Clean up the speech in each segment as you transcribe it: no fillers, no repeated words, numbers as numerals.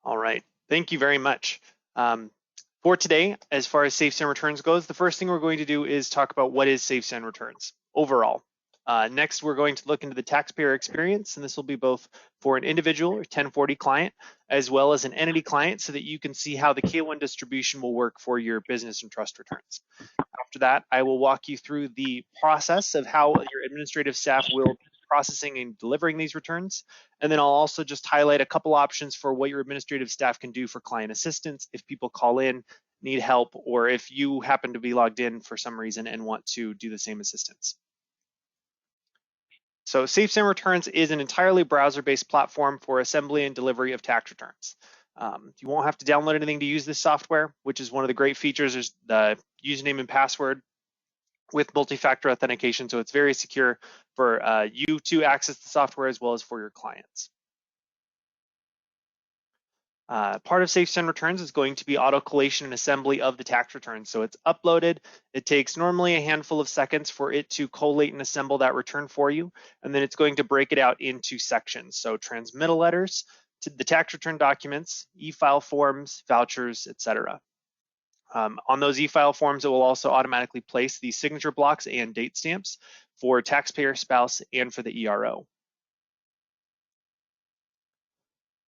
All right, thank you very much. For today, as far as SafeSend returns goes, the first thing we're going to do is talk about what is SafeSend returns overall. Next, we're going to look into the taxpayer experience, and this will be both for an individual or 1040 client, as well as an entity client, so that you can see how the K1 distribution will work for your business and trust returns. After that, I will walk you through the process of how your administrative staff will be processing and delivering these returns. And then I'll also just highlight a couple options for what your administrative staff can do for client assistance if people call in, need help, or if you happen to be logged in for some reason and want to do the same assistance. So SafeSend Returns is an entirely browser-based platform for assembly and delivery of tax returns. You won't have to download anything to use this software, which is one of the great features. Is the username and password with multi-factor authentication, so it's very secure for you to access the software as well as for your clients. Part of SafeSend returns is going to be auto collation and assembly of the tax return. So it's uploaded. It takes normally a handful of seconds for it to collate and assemble that return for you. And then it's going to break it out into sections. So transmittal letters, to the tax return documents, e-file forms, vouchers, etc. On those e-file forms, it will also automatically place the signature blocks and date stamps for taxpayer, spouse, and for the ERO.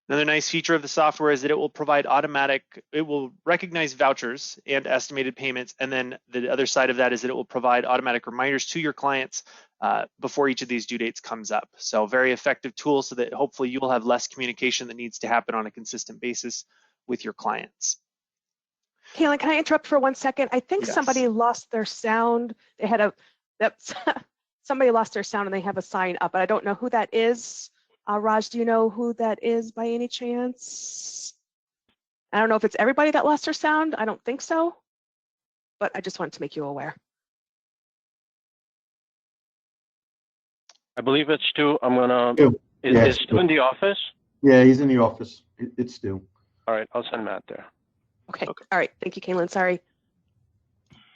Another nice feature of the software is that it will provide it will recognize vouchers and estimated payments. And then the other side of that is that it will provide automatic reminders to your clients before each of these due dates comes up. So very effective tool so that hopefully you will have less communication that needs to happen on a consistent basis with your clients. Kaylin, can I interrupt for 1 second? I think Yes. somebody lost their sound. They had somebody lost their sound and they have a sign up, but I don't know who that is. Raj, do you know who that is by any chance? I don't know if it's everybody that lost their sound. I don't think so, but I just wanted to make you aware. I believe it's Stu. I'm gonna. Is Stu in the office? Yeah, he's in the office. It's Stu. All right, I'll send Matt there. Okay. All right. Thank you, Kaylin. Sorry.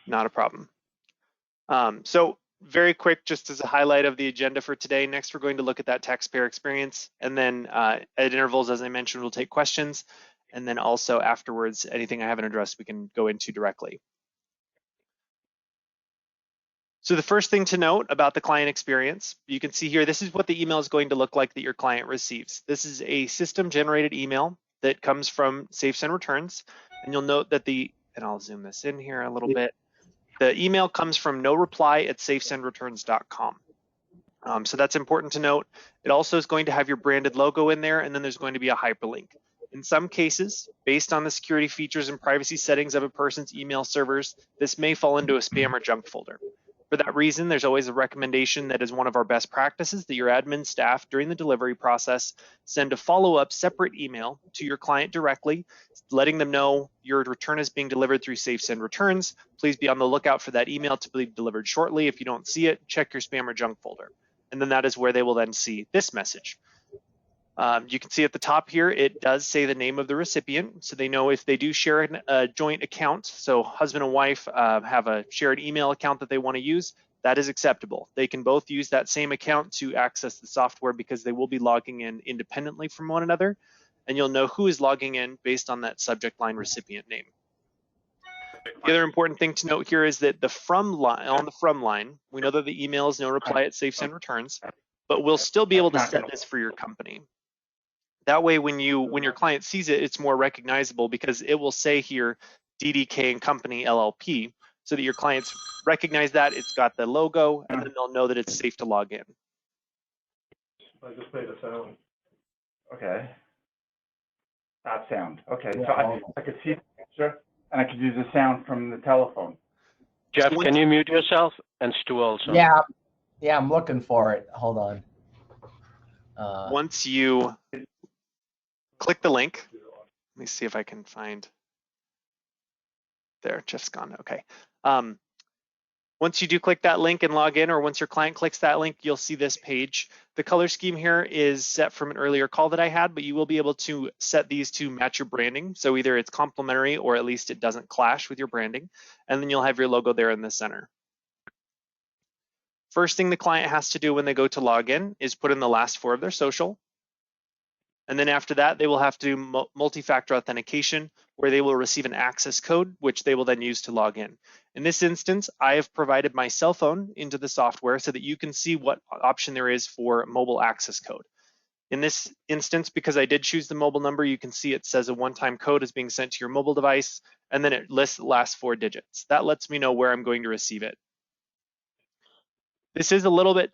Not a problem. So very quick, just as a highlight of the agenda for today. Next, we're going to look at that taxpayer experience, and then at intervals, as I mentioned, we'll take questions, and then also afterwards, anything I haven't addressed, we can go into directly. So the first thing to note about the client experience, you can see here, this is what the email is going to look like that your client receives. This is a system-generated email that comes from SafeSend Returns, and you'll note that and I'll zoom this in here a little bit. The email comes from noreply@safesendreturns.com. So that's important to note. It also is going to have your branded logo in there, and then there's going to be a hyperlink. In some cases, based on the security features and privacy settings of a person's email servers, this may fall into a spam or junk folder. For that reason, there's always a recommendation that is one of our best practices that your admin staff during the delivery process send a follow-up separate email to your client directly, letting them know your return is being delivered through SafeSend Returns. Please be on the lookout for that email to be delivered shortly. If you don't see it, check your spam or junk folder. And then that is where they will then see this message. You can see at the top here, it does say the name of the recipient. So they know if they do share a joint account, so husband and wife have a shared email account that they want to use, that is acceptable. They can both use that same account to access the software because they will be logging in independently from one another. And you'll know who is logging in based on that subject line recipient name. The other important thing to note here is that on the from line, we know that the email is noreply@safesend returns, but we'll still be able to set this for your company. That way, when your client sees it, it's more recognizable because it will say here DDK and Company LLP, so that your clients recognize that it's got the logo, and then they'll know that it's safe to log in. I just played a sound. Okay. That sound. Okay. So I could see the picture, and I could use the sound from the telephone. Jeff, can you mute yourself? And Stu also. Yeah, I'm looking for it. Hold on. Once you click the link, let me see if I can find. There, Jeff's gone. Okay. Once you do click that link and log in, or once your client clicks that link, you'll see this page. The color scheme here is set from an earlier call that I had, but you will be able to set these to match your branding. So either it's complementary or at least it doesn't clash with your branding. And then you'll have your logo there in the center. First thing the client has to do when they go to log in is put in the last four of their social. And then after that, they will have to do multi-factor authentication, where they will receive an access code, which they will then use to log in. In this instance, I have provided my cell phone into the software so that you can see what option there is for mobile access code. In this instance, because I did choose the mobile number, you can see it says a one-time code is being sent to your mobile device, and then it lists the last 4 digits. That lets me know where I'm going to receive it. This is a little bit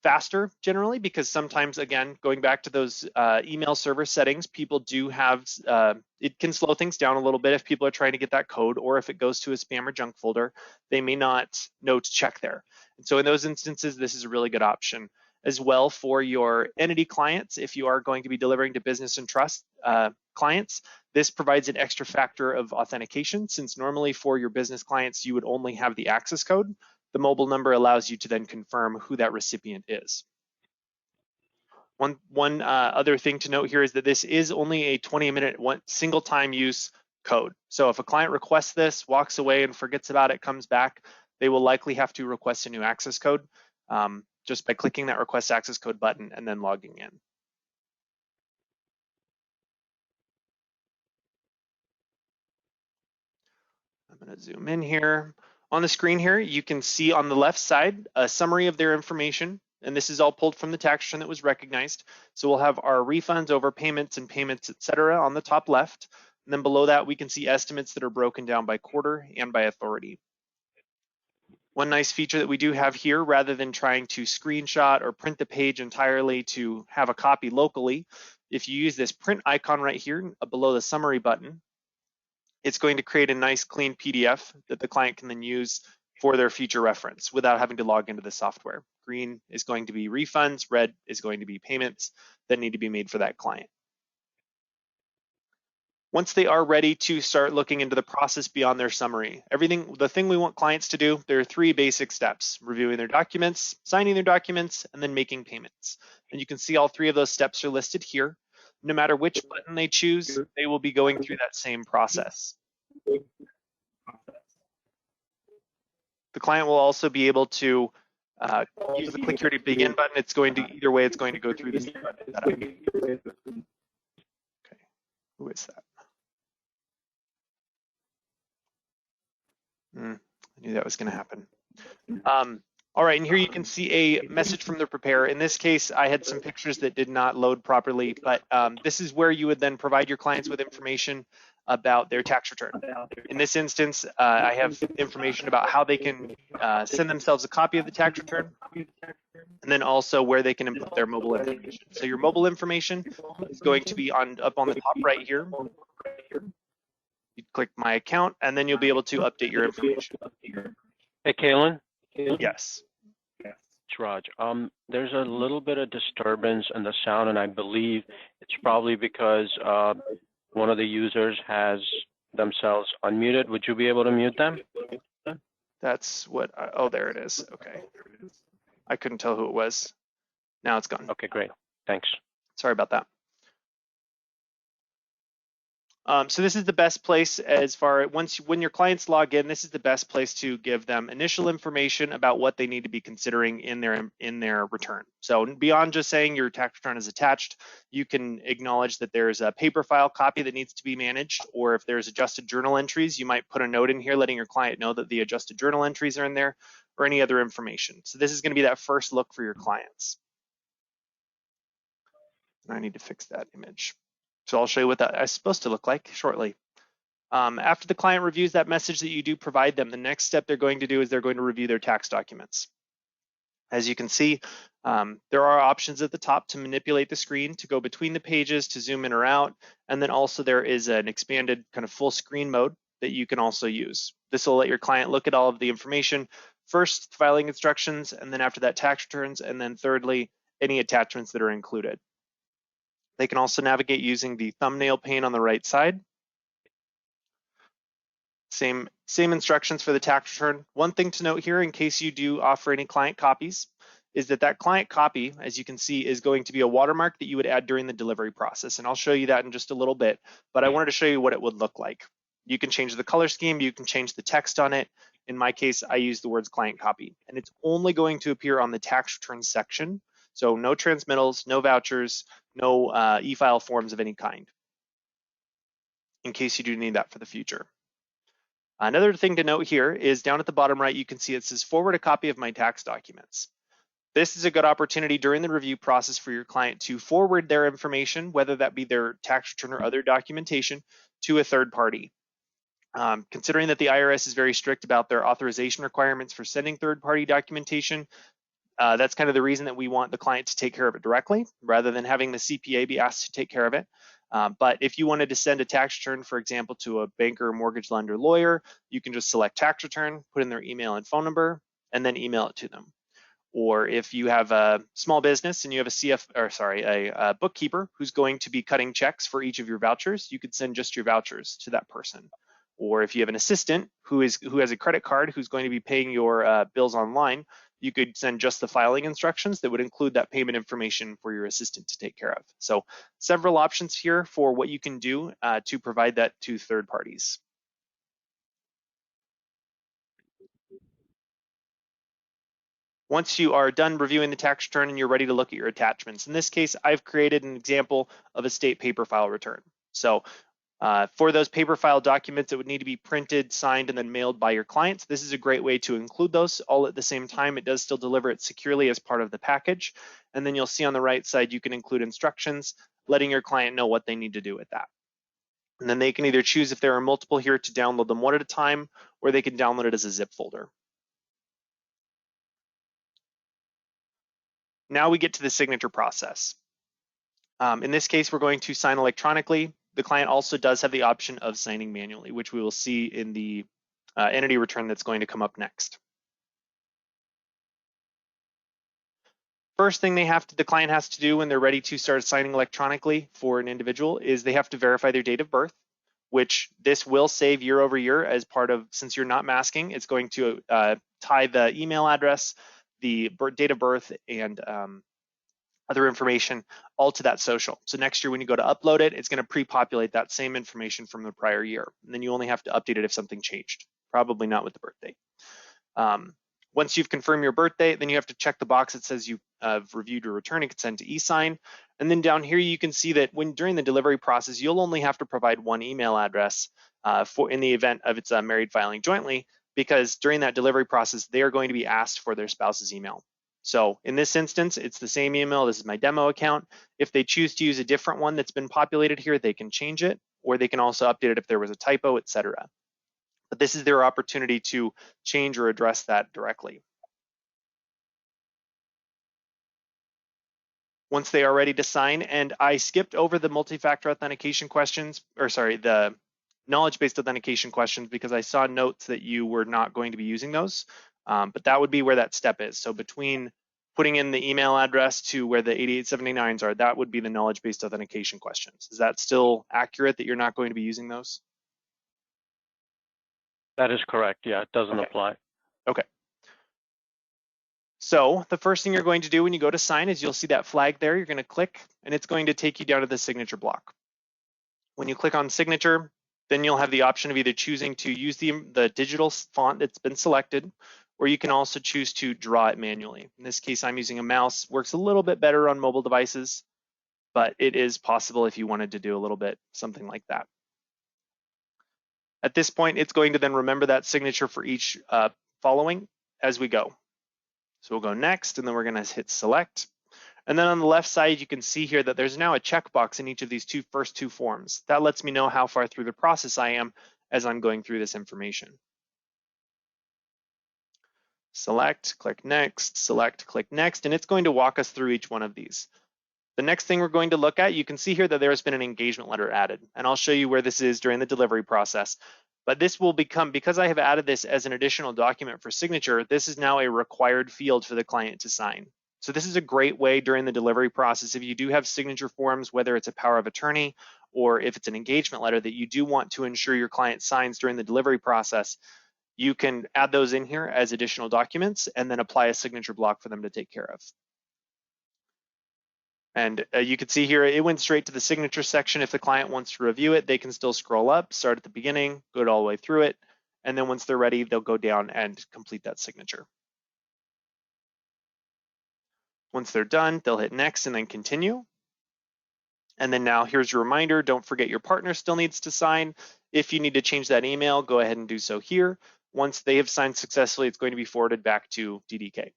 faster generally, because sometimes, again, going back to those email server settings, people do have, it can slow things down a little bit if people are trying to get that code, or if it goes to a spam or junk folder, they may not know to check there. And so in those instances, this is a really good option. As well for your entity clients, if you are going to be delivering to business and trust clients, this provides an extra factor of authentication, since normally for your business clients, you would only have the access code. The mobile number allows you to then confirm who that recipient is. One other thing to note here is that this is only a 20-minute single time use code. So if a client requests this, walks away and forgets about it, comes back, they will likely have to request a new access code just by clicking that request access code button and then logging in. I'm going to zoom in here. On the screen here, you can see on the left side a summary of their information, and this is all pulled from the tax return that was recognized. So we'll have our refunds, overpayments, and payments, etc. on the top left. And then below that, we can see estimates that are broken down by quarter and by authority. One nice feature that we do have here, rather than trying to screenshot or print the page entirely to have a copy locally, if you use this print icon right here below the summary button, it's going to create a nice clean PDF that the client can then use for their future reference without having to log into the software. Green is going to be refunds, red is going to be payments that need to be made for that client. Once they are ready to start looking into the process beyond their summary, the thing we want clients to do, there are 3 basic steps: reviewing their documents, signing their documents, and then making payments. And you can see all 3 of those steps are listed here. No matter which button they choose, they will be going through that same process. The client will also be able to use the click here to begin button. It's going to, either way, it's going to go through this setup. Okay, who is that? I knew that was going to happen. All right, and here you can see a message from the preparer. In this case, I had some pictures that did not load properly, but this is where you would then provide your clients with information about their tax return. In this instance, I have information about how they can send themselves a copy of the tax return, and then also where they can input their mobile information. So your mobile information is going to be up on the top right here. You click My Account, and then you'll be able to update your information. Hey, Kalen? Yes. It's Raj. There's a little bit of disturbance in the sound, and I believe it's probably because one of the users has themselves unmuted. Would you be able to mute them? That's what, oh, there it is. Okay. I couldn't tell who it was. Now it's gone. Okay, great. Thanks. Sorry about that. So this is the best place as far when your clients log in, this is the best place to give them initial information about what they need to be considering in their return. So beyond just saying your tax return is attached, you can acknowledge that there's a paper file copy that needs to be managed, or if there's adjusted journal entries, you might put a note in here letting your client know that the adjusted journal entries are in there, or any other information. So this is going to be that first look for your clients. I need to fix that image. So I'll show you what that is supposed to look like shortly. After the client reviews that message that you do provide them, the next step they're going to do is they're going to review their tax documents. As you can see, there are options at the top to manipulate the screen, to go between the pages, to zoom in or out, and then also there is an expanded kind of full screen mode that you can also use. This will let your client look at all of the information, first filing instructions, and then after that tax returns, and then thirdly, any attachments that are included. They can also navigate using the thumbnail pane on the right side. Same instructions for the tax return. One thing to note here, in case you do offer any client copies, is that client copy, as you can see, is going to be a watermark that you would add during the delivery process. And I'll show you that in just a little bit, but I wanted to show you what it would look like. You can change the color scheme, you can change the text on it. In my case, I use the words client copy, and it's only going to appear on the tax return section. So no transmittals, no vouchers, no e-file forms of any kind, in case you do need that for the future. Another thing to note here is down at the bottom right, you can see it says forward a copy of my tax documents. This is a good opportunity during the review process for your client to forward their information, whether that be their tax return or other documentation, to a third party. Considering that the IRS is very strict about their authorization requirements for sending third-party documentation, that's kind of the reason that we want the client to take care of it directly, rather than having the CPA be asked to take care of it. But if you wanted to send a tax return, for example, to a banker, mortgage lender, lawyer, you can just select tax return, put in their email and phone number, and then email it to them. Or if you have a small business and you have a bookkeeper who's going to be cutting checks for each of your vouchers, you could send just your vouchers to that person. Or if you have an assistant who has a credit card who's going to be paying your bills online, you could send just the filing instructions that would include that payment information for your assistant to take care of. So several options here for what you can do to provide that to third parties. Once you are done reviewing the tax return and you're ready to look at your attachments, in this case, I've created an example of a state paper file return. So for those paper file documents, it would need to be printed, signed, and then mailed by your clients. This is a great way to include those all at the same time. It does still deliver it securely as part of the package. And then you'll see on the right side, you can include instructions, letting your client know what they need to do with that. And then they can either choose, if there are multiple here, to download them one at a time, or they can download it as a zip folder. Now we get to the signature process. In this case, we're going to sign electronically. The client also does have the option of signing manually, which we will see in the entity return that's going to come up next. First thing the client has to do when they're ready to start signing electronically for an individual is they have to verify their date of birth, which this will save year over year as part of, since you're not masking, it's going to tie the email address, the date of birth, and other information all to that social. So next year when you go to upload it, it's going to pre-populate that same information from the prior year. And then you only have to update it if something changed, probably not with the birth date. Once you've confirmed your birth date, then you have to check the box that says you have reviewed your return and consent to e-sign. And then down here, you can see that during the delivery process, you'll only have to provide one email address in the event of its married filing jointly, because during that delivery process, they are going to be asked for their spouse's email. So in this instance, it's the same email. This is my demo account. If they choose to use a different one that's been populated here, they can change it, or they can also update it if there was a typo, etc. But this is their opportunity to change or address that directly. Once they are ready to sign, and I skipped over the multi-factor authentication questions, the knowledge-based authentication questions, because I saw notes that you were not going to be using those. But that would be where that step is. So between putting in the email address to where the 8879s are, that would be the knowledge-based authentication questions. Is that still accurate that you're not going to be using those? That is correct. Yeah, it doesn't apply. Okay. So the first thing you're going to do when you go to sign is you'll see that flag there. You're going to click, and it's going to take you down to the signature block. When you click on signature, then you'll have the option of either choosing to use the digital font that's been selected, or you can also choose to draw it manually. In this case, I'm using a mouse. Works a little bit better on mobile devices, but it is possible if you wanted to do a little bit something like that. At this point, it's going to then remember that signature for each following as we go. So we'll go next, and then we're going to hit select. And then on the left side, you can see here that there's now a checkbox in each of these first two forms. That lets me know how far through the process I am as I'm going through this information. Select, click next, select, click next, and it's going to walk us through each one of these. The next thing we're going to look at, you can see here that there has been an engagement letter added, and I'll show you where this is during the delivery process. But this will become, because I have added this as an additional document for signature, this is now a required field for the client to sign. So this is a great way during the delivery process, if you do have signature forms, whether it's a power of attorney or if it's an engagement letter that you do want to ensure your client signs during the delivery process, you can add those in here as additional documents and then apply a signature block for them to take care of. And you can see here, it went straight to the signature section. If the client wants to review it, they can still scroll up, start at the beginning, go all the way through it. And then once they're ready, they'll go down and complete that signature. Once they're done, they'll hit next and then continue. And then now here's your reminder. Don't forget your partner still needs to sign. If you need to change that email, go ahead and do so here. Once they have signed successfully, it's going to be forwarded back to DDK.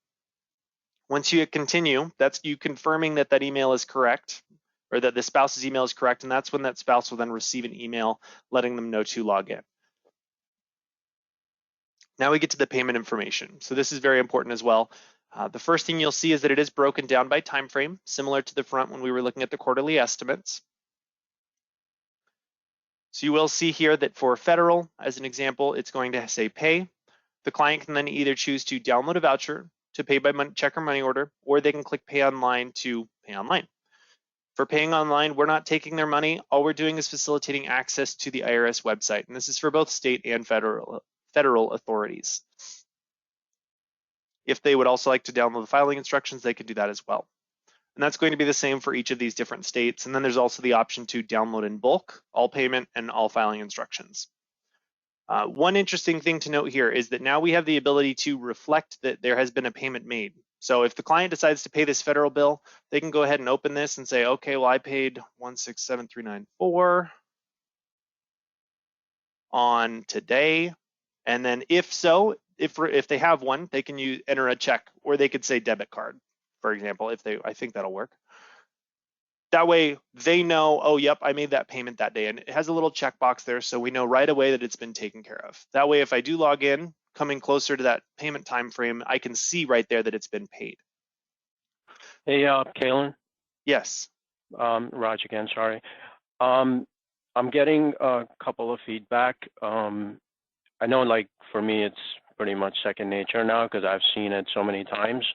Once you hit continue, that's you confirming that that email is correct, or that the spouse's email is correct, and that's when that spouse will then receive an email letting them know to log in. Now we get to the payment information. So this is very important as well. The first thing you'll see is that it is broken down by time frame, similar to the front when we were looking at the quarterly estimates. So you will see here that for federal, as an example, it's going to say pay. The client can then either choose to download a voucher to pay by check or money order, or they can click pay online to pay online. For paying online, we're not taking their money. All we're doing is facilitating access to the IRS website. And this is for both state and federal authorities. If they would also like to download the filing instructions, they could do that as well. And that's going to be the same for each of these different states. And then there's also the option to download in bulk, all payment, and all filing instructions. One interesting thing to note here is that now we have the ability to reflect that there has been a payment made. So if the client decides to pay this federal bill, they can go ahead and open this and say, okay, well, I paid $167,394 on today. And then if so, if they have one, they can enter a check, or they could say debit card, for example, I think that'll work. That way they know, oh, yep, I made that payment that day. And it has a little checkbox there, so we know right away that it's been taken care of. That way, if I do log in, coming closer to that payment time frame, I can see right there that it's been paid. Hey, Kalen. Yes. Raj again, sorry. I'm getting a couple of feedback. I know, like, for me, it's pretty much second nature now because I've seen it so many times.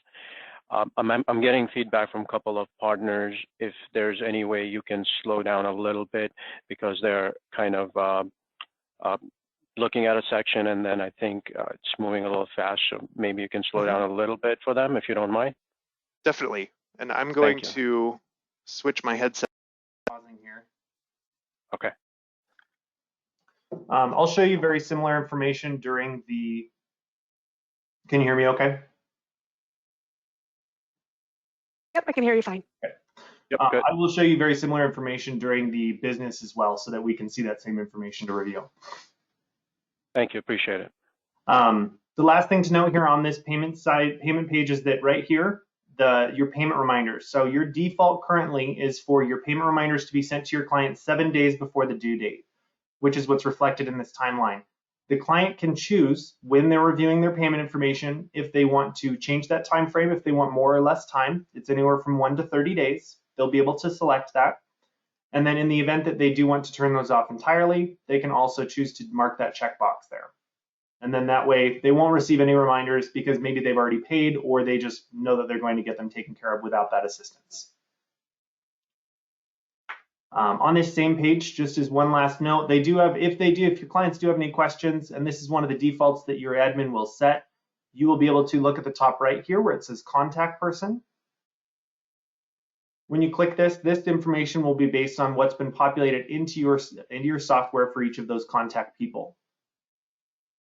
I'm getting feedback from a couple of partners if there's any way you can slow down a little bit, because they're kind of looking at a section and then I think it's moving a little fast. So maybe you can slow down a little bit for them if you don't mind. Definitely. And I'm going to switch my headset. Pausing here. Okay. I'll show you very similar information during the, can you hear me okay? Yep, I can hear you fine. Okay. Yep, good. I will show you very similar information during the business as well, so that we can see that same information to review. Thank you, appreciate it. The last thing to note here on this payment page is that right here, your payment reminders. So your default currently is for your payment reminders to be sent to your client 7 days before the due date, which is what's reflected in this timeline. The client can choose when they're reviewing their payment information if they want to change that time frame, if they want more or less time. It's anywhere from 1 to 30 days. They'll be able to select that. And then in the event that they do want to turn those off entirely, they can also choose to mark that checkbox there. And then that way they won't receive any reminders because maybe they've already paid, or they just know that they're going to get them taken care of without that assistance. On this same page, just as one last note, if your clients do have any questions, and this is one of the defaults that your admin will set, you will be able to look at the top right here where it says contact person. When you click this information will be based on what's been populated into your software for each of those contact people.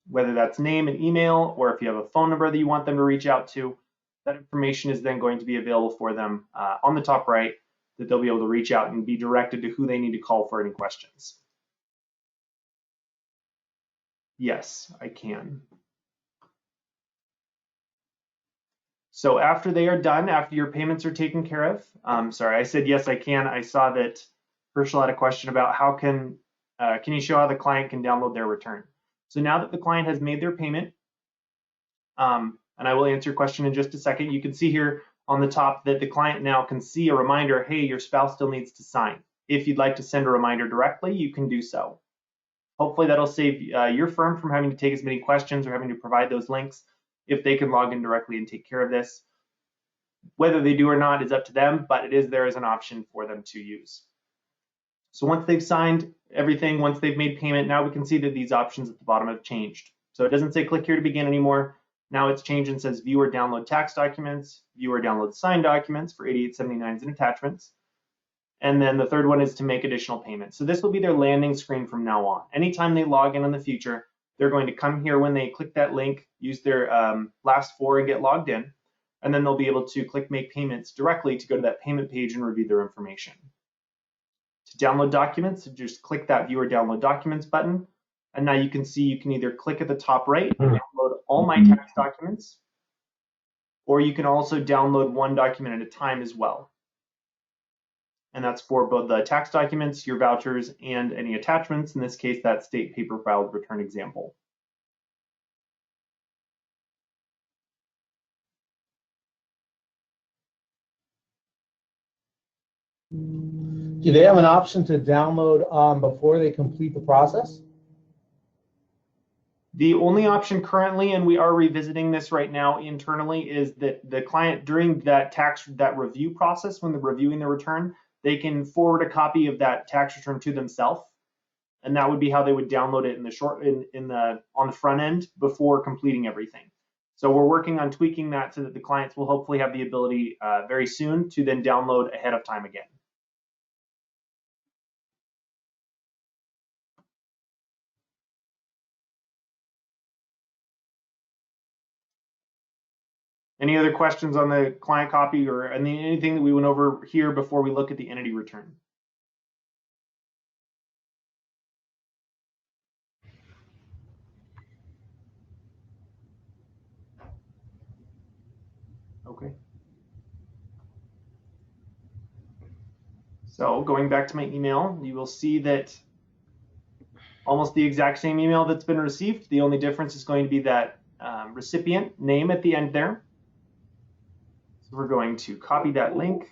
Whether that's name and email, or if you have a phone number that you want them to reach out to, that information is then going to be available for them on the top right, that they'll be able to reach out and be directed to who they need to call for any questions. Yes, I can. So after they are done, after your payments are taken care of, sorry, I said yes, I can. I saw that Herschel had a question about how can you show how the client can download their return? So now that the client has made their payment, and I will answer your question in just a second, you can see here on the top that the client now can see a reminder, hey, your spouse still needs to sign. If you'd like to send a reminder directly, you can do so. Hopefully that'll save your firm from having to take as many questions or having to provide those links if they can log in directly and take care of this. Whether they do or not is up to them, but it is there as an option for them to use. So once they've signed everything, once they've made payment, now we can see that these options at the bottom have changed. So it doesn't say click here to begin anymore. Now it's changed and says view or download tax documents, view or download signed documents for 8879s and attachments. And then the third one is to make additional payments. So this will be their landing screen from now on. Anytime they log in the future, they're going to come here when they click that link, use their last four and get logged in. and then they'll be able to click Make Payments directly to go to that payment page and review their information. To download documents, just click that View or Download Documents button, and now you can see you can either click at the top right and download all my tax documents, or you can also download one document at a time as well. And that's for both the tax documents, your vouchers, and any attachments. In this case, that state paper filed return example. Do they have an option to download before they complete the process? The only option currently, and we are revisiting this right now internally, is that the client during that review process, when they're reviewing the return, they can forward a copy of that tax return to themselves, and that would be how they would download it on the front end before completing everything. So we're working on tweaking that so that the clients will hopefully have the ability very soon to then download ahead of time again. Any other questions on the client copy or anything that we went over here before we look at the entity return? Okay. So going back to my email, you will see that almost the exact same email that's been received. The only difference is going to be that recipient name at the end there. So we're going to copy that link.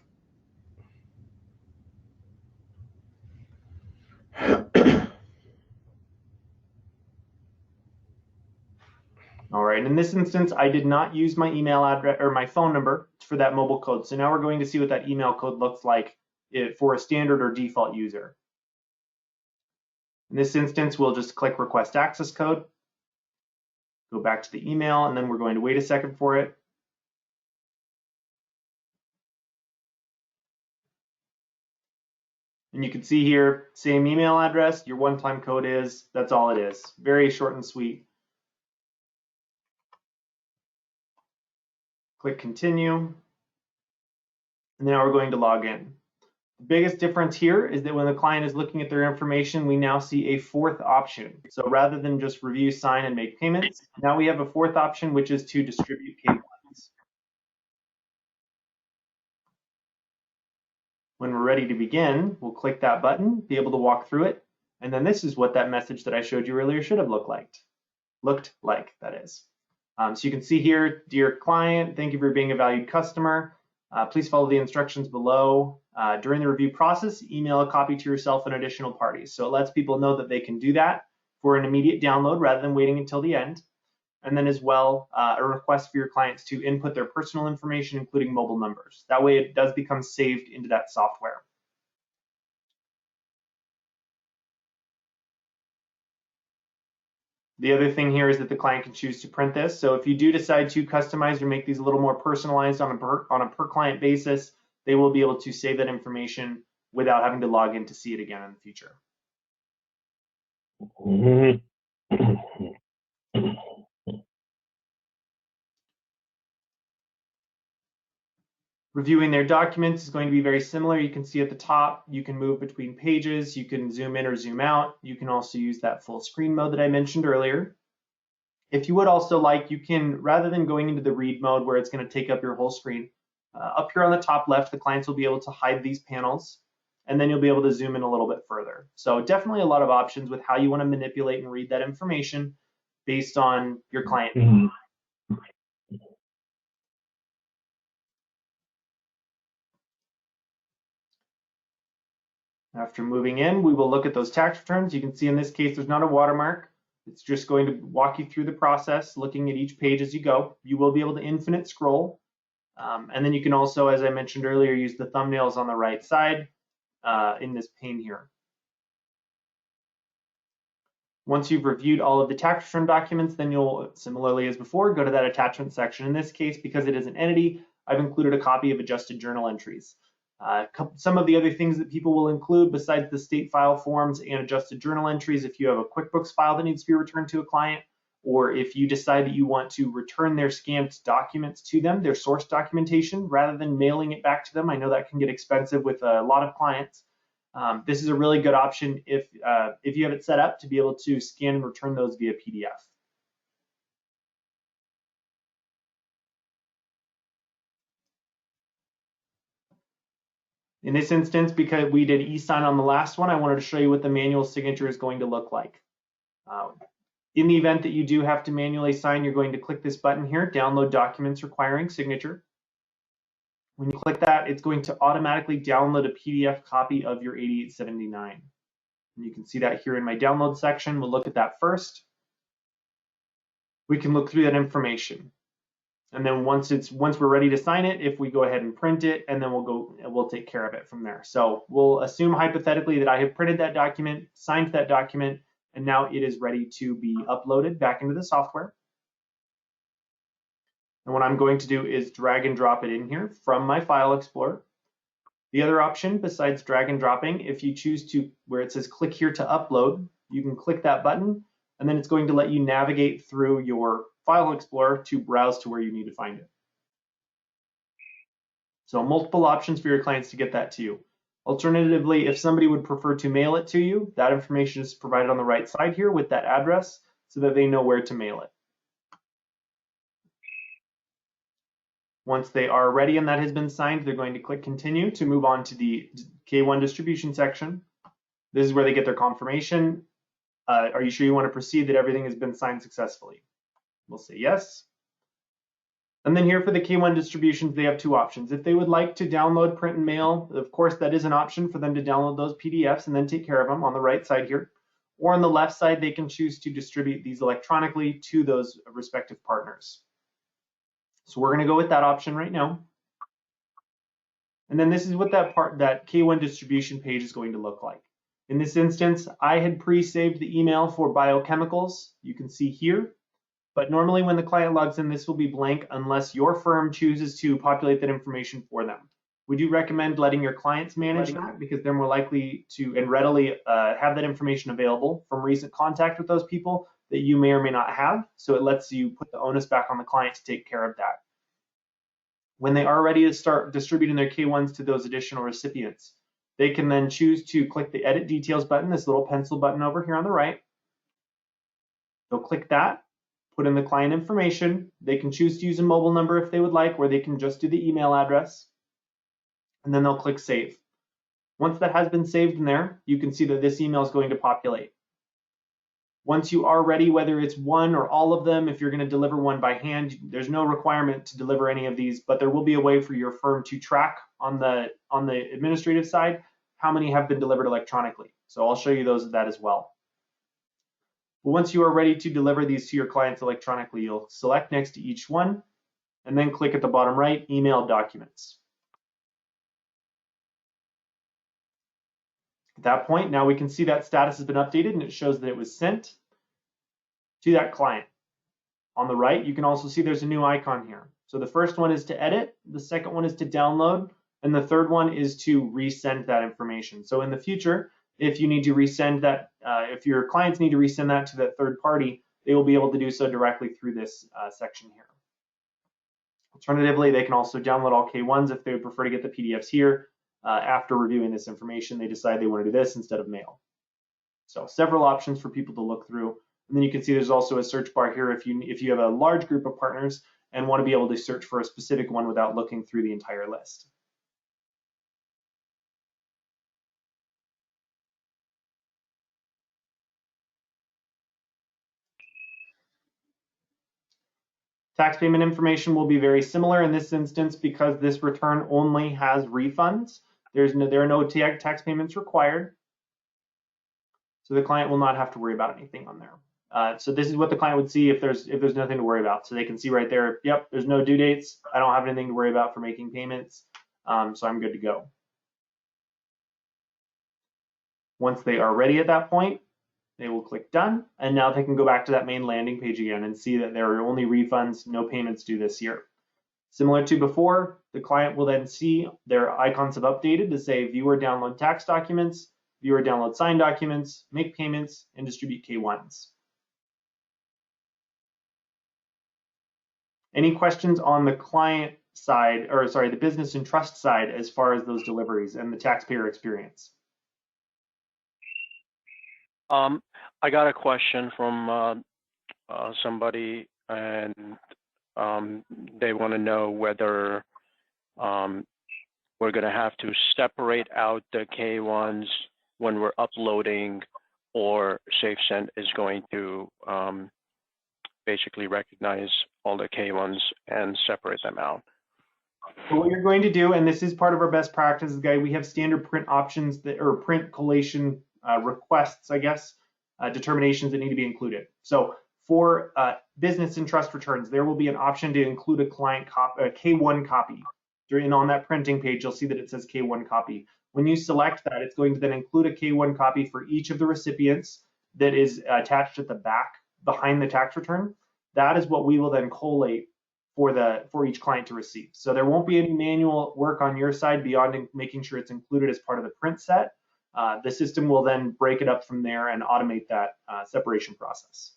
All right, in this instance, I did not use my email address or my phone number for that mobile code. So now we're going to see what that email code looks like for a standard or default user. In this instance, we'll just click Request Access Code, go back to the email, and then we're going to wait a second for it. And you can see here, same email address, your one-time code is, that's all it is. Very short and sweet. Click Continue. And now we're going to log in. The biggest difference here is that when the client is looking at their information, we now see a fourth option. So rather than just review, sign, and make payments, now we have a fourth option, which is to distribute pay plans. When we're ready to begin, we'll click that button, be able to walk through it, and then this is what that message that I showed you earlier should have looked like, that is. So you can see here, dear client, thank you for being a valued customer. Please follow the instructions below. During the review process, email a copy to yourself and additional parties. So it lets people know that they can do that for an immediate download rather than waiting until the end. And then as well, a request for your clients to input their personal information, including mobile numbers. That way it does become saved into that software. The other thing here is that the client can choose to print this. So if you do decide to customize or make these a little more personalized on a per client basis, they will be able to save that information without having to log in to see it again in the future. Reviewing their documents is going to be very similar. You can see at the top, you can move between pages, you can zoom in or zoom out. You can also use that full screen mode that I mentioned earlier. If you would also like, you can, rather than going into the read mode where it's going to take up your whole screen, up here on the top left, the clients will be able to hide these panels, and then you'll be able to zoom in a little bit further. So definitely a lot of options with how you want to manipulate and read that information based on your client. After moving in, we will look at those tax returns. You can see in this case, there's not a watermark. It's just going to walk you through the process, looking at each page as you go. You will be able to infinite scroll. And then you can also, as I mentioned earlier, use the thumbnails on the right side in this pane here. Once you've reviewed all of the tax return documents, then you'll, similarly as before, go to that attachment section. In this case, because it is an entity, I've included a copy of adjusted journal entries. Some of the other things that people will include besides the state file forms and adjusted journal entries, if you have a QuickBooks file that needs to be returned to a client, or if you decide that you want to return their scanned documents to them, their source documentation, rather than mailing it back to them. I know that can get expensive with a lot of clients. This is a really good option if you have it set up to be able to scan and return those via PDF. In this instance, because we did e-sign on the last one, I wanted to show you what the manual signature is going to look like. In the event that you do have to manually sign, you're going to click this button here, download documents requiring signature. When you click that, it's going to automatically download a PDF copy of your 8879. And you can see that here in my download section. We'll look at that first. We can look through that information. And then once we're ready to sign it, if we go ahead and print it, and then we'll take care of it from there. So we'll assume hypothetically that I have printed that document, signed that document, and now it is ready to be uploaded back into the software. And what I'm going to do is drag and drop it in here from my File Explorer. The other option besides drag and dropping, if you choose to, where it says click here to upload, you can click that button, and then it's going to let you navigate through your File Explorer to browse to where you need to find it. So multiple options for your clients to get that to you. Alternatively, if somebody would prefer to mail it to you, that information is provided on the right side here with that address so that they know where to mail it. Once they are ready and that has been signed, they're going to click continue to move on to the K1 distribution section. This is where they get their confirmation. Are you sure you want to proceed that everything has been signed successfully? We'll say yes. And then here for the K1 distributions, they have two options. If they would like to download, print, and mail, of course, that is an option for them to download those PDFs and then take care of them on the right side here. Or on the left side, they can choose to distribute these electronically to those respective partners. So we're going to go with that option right now. And then this is what that K1 distribution page is going to look like. In this instance, I had pre-saved the email for biochemicals. You can see here. But normally when the client logs in, this will be blank unless your firm chooses to populate that information for them. We do recommend letting your clients manage that because they're more likely to and readily have that information available from recent contact with those people that you may or may not have. So it lets you put the onus back on the client to take care of that. When they are ready to start distributing their K1s to those additional recipients, they can then choose to click the Edit Details button, this little pencil button over here on the right. They'll click that, put in the client information. They can choose to use a mobile number if they would like, or they can just do the email address. And then they'll click Save. Once that has been saved in there, you can see that this email is going to populate. Once you are ready, whether it's one or all of them, if you're going to deliver one by hand, there's no requirement to deliver any of these, but there will be a way for your firm to track on the administrative side how many have been delivered electronically. So I'll show you that as well. But once you are ready to deliver these to your clients electronically, you'll select next to each one and then click at the bottom right, Email Documents. At that point, now we can see that status has been updated and it shows that it was sent to that client. On the right, you can also see there's a new icon here. So the first one is to edit, the second one is to download, and the third one is to resend that information. So in the future, if you need to resend that, if your clients need to resend that to that third party, they will be able to do so directly through this section here. Alternatively, they can also download all K1s if they would prefer to get the PDFs here. After reviewing this information, they decide they want to do this instead of mail. So several options for people to look through. And then you can see there's also a search bar here if you have a large group of partners and want to be able to search for a specific one without looking through the entire list. Tax payment information will be very similar in this instance because this return only has refunds. There are no tax payments required. So the client will not have to worry about anything on there. So this is what the client would see if there's nothing to worry about. So they can see right there, yep, there's no due dates. I don't have anything to worry about for making payments. So I'm good to go. Once they are ready at that point, they will click done. And now they can go back to that main landing page again and see that there are only refunds, no payments due this year. Similar to before, the client will then see their icons have updated to say view or download tax documents, view or download signed documents, make payments, and distribute K1s. Any questions on the client side, or sorry, the business and trust side as far as those deliveries and the taxpayer experience? I got a question from somebody, and they want to know whether we're going to have to separate out the K1s when we're uploading, or SafeSend is going to basically recognize all the K1s and separate them out. So what you're going to do, and this is part of our best practices guide, we have standard print options that, or print collation requests, I guess, determinations that need to be included. So for business and trust returns, there will be an option to include a client a K1 copy. And on that printing page, you'll see that it says K1 copy. When you select that, it's going to then include a K1 copy for each of the recipients that is attached at the back behind the tax return. That is what we will then collate for each client to receive. So there won't be any manual work on your side beyond making sure it's included as part of the print set. The system will then break it up from there and automate that separation process.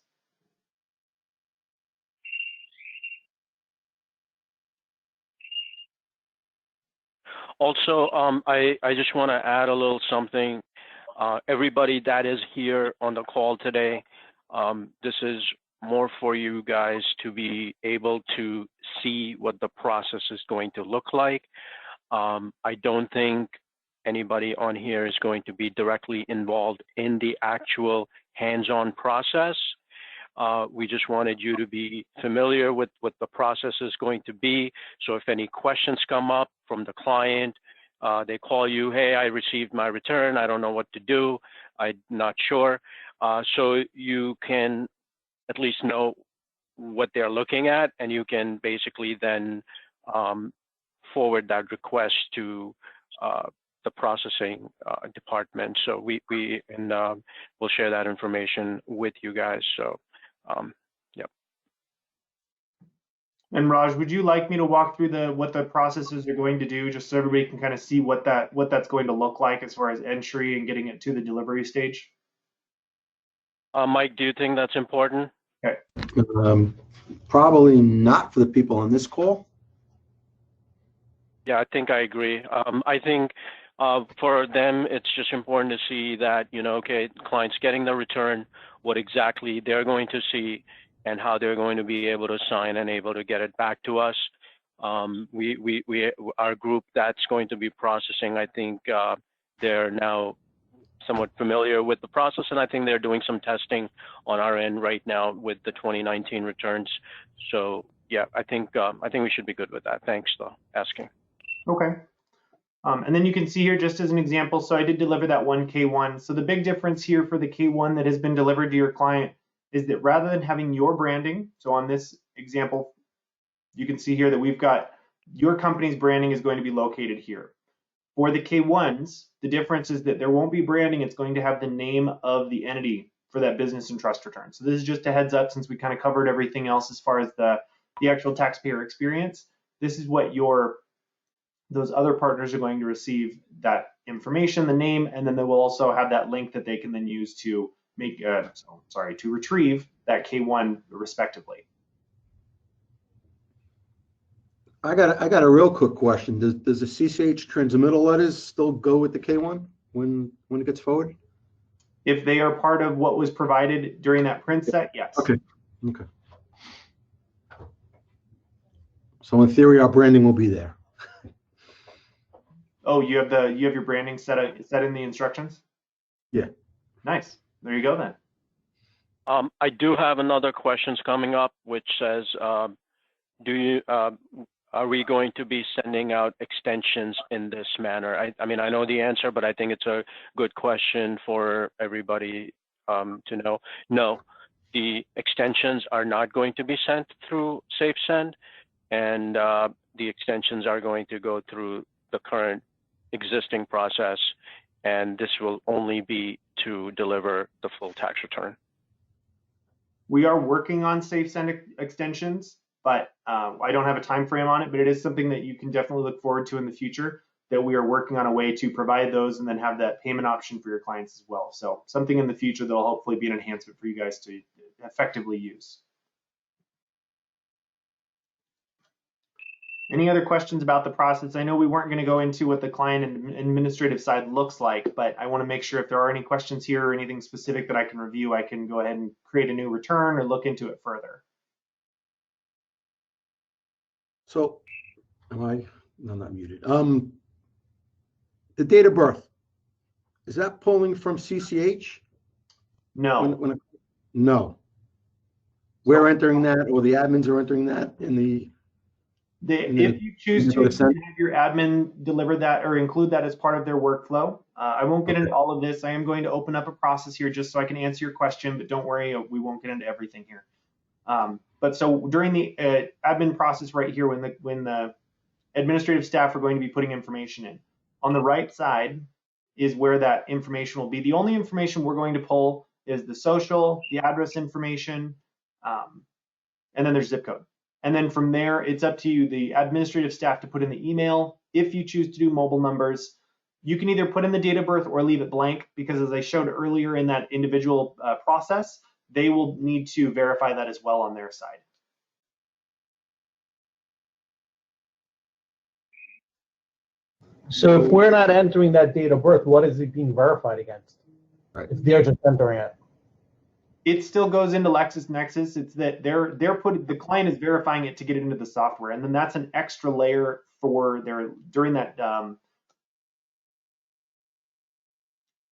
Also, I just want to add a little something. Everybody that is here on the call today, this is more for you guys to be able to see what the process is going to look like. I don't think anybody on here is going to be directly involved in the actual hands-on process. We just wanted you to be familiar with what the process is going to be. So if any questions come up from the client, they call you, hey, I received my return, I don't know what to do, I'm not sure. So you can at least know what they're looking at, and you can basically then forward that request to the processing department. So we'll share that information with you guys. So, yep. And Raj, would you like me to walk through what the processes are going to do, just so everybody can kind of see what that's going to look like as far as entry and getting it to the delivery stage? Mike, do you think that's important? Okay. Probably not for the people on this call. Yeah, I think I agree. I think for them, it's just important to see that, okay, client's getting the return, what exactly they're going to see, and how they're going to be able to sign and able to get it back to us. Our group that's going to be processing, I think they're now somewhat familiar with the process, and I think they're doing some testing on our end right now with the 2019 returns. So yeah, I think we should be good with that. Thanks though, asking. Okay. And then you can see here, just as an example, so I did deliver that one K1. So the big difference here for the K1 that has been delivered to your client is that rather than having your branding, so on this example, you can see here that we've got your company's branding is going to be located here. For the K1s, the difference is that there won't be branding. It's going to have the name of the entity for that business and trust return. So this is just a heads up, since we kind of covered everything else as far as the actual taxpayer experience. This is what those other partners are going to receive, that information, the name, and then they will also have that link that they can then use to to retrieve that K1 respectively. I got a real quick question. Does the CCH transmittal letters still go with the K1 when it gets forwarded? If they are part of what was provided during that print set, yes. Okay. So in theory, our branding will be there. Oh, you have your branding set in the instructions? Yeah. Nice. There you go then. I do have another questions coming up, which says, are we going to be sending out extensions in this manner? I mean, I know the answer, but I think it's a good question for everybody to know. No, the extensions are not going to be sent through SafeSend, and the extensions are going to go through the current existing process, and this will only be to deliver the full tax return. We are working on SafeSend extensions, but I don't have a time frame on it, but it is something that you can definitely look forward to in the future, that we are working on a way to provide those and then have that payment option for your clients as well. So something in the future that will hopefully be an enhancement for you guys to effectively use. Any other questions about the process? I know we weren't going to go into what the client and administrative side looks like, but I want to make sure if there are any questions here or anything specific that I can review, I can go ahead and create a new return or look into it further. So, am I? No, I'm not muted. The date of birth, is that pulling from CCH? No. No. We're entering that, or the admins are entering that in the. If you choose to have your admin deliver that or include that as part of their workflow, I won't get into all of this. I am going to open up a process here just so I can answer your question, but don't worry, we won't get into everything here. But so during the admin process right here, when the administrative staff are going to be putting information in, on the right side is where that information will be. The only information we're going to pull is the social, the address information, and then there's zip code. And then from there, it's up to you, the administrative staff, to put in the email. If you choose to do mobile numbers, you can either put in the date of birth or leave it blank, because as I showed earlier in that individual process, they will need to verify that as well on their side. So if we're not entering that date of birth, what is it being verified against? Right. If they're just entering it. It still goes into LexisNexis. It's that the client is verifying it to get it into the software, and then that's an extra layer for during that.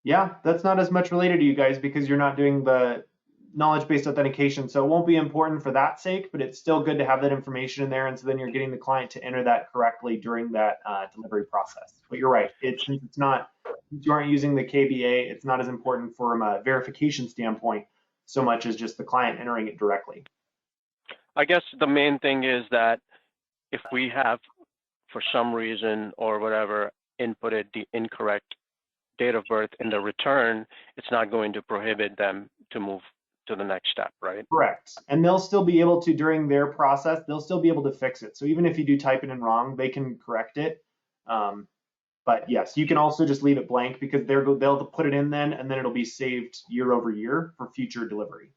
Yeah, that's not as much related to you guys because you're not doing the knowledge-based authentication, so it won't be important for that sake, but it's still good to have that information in there, and so then you're getting the client to enter that correctly during that delivery process. But you're right, since you aren't using the KBA, it's not as important from a verification standpoint so much as just the client entering it directly. I guess the main thing is that if we have, for some reason or whatever, inputted the incorrect date of birth in the return, it's not going to prohibit them to move to the next step, right? Correct. And they'll still be able to, during their process, they'll still be able to fix it. So even if you do type it in wrong, they can correct it. But yes, you can also just leave it blank because they'll put it in then, and then it'll be saved year over year for future delivery.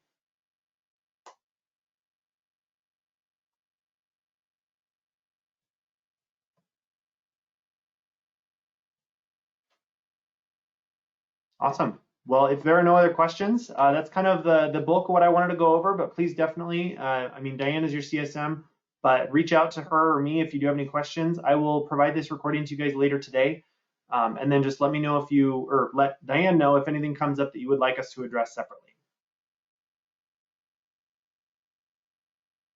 Awesome. Well, if there are no other questions, that's kind of the bulk of what I wanted to go over, but please definitely, I mean, Diane is your CSM, but reach out to her or me if you do have any questions. I will provide this recording to you guys later today. And then just let me know or let Diane know if anything comes up that you would like us to address separately.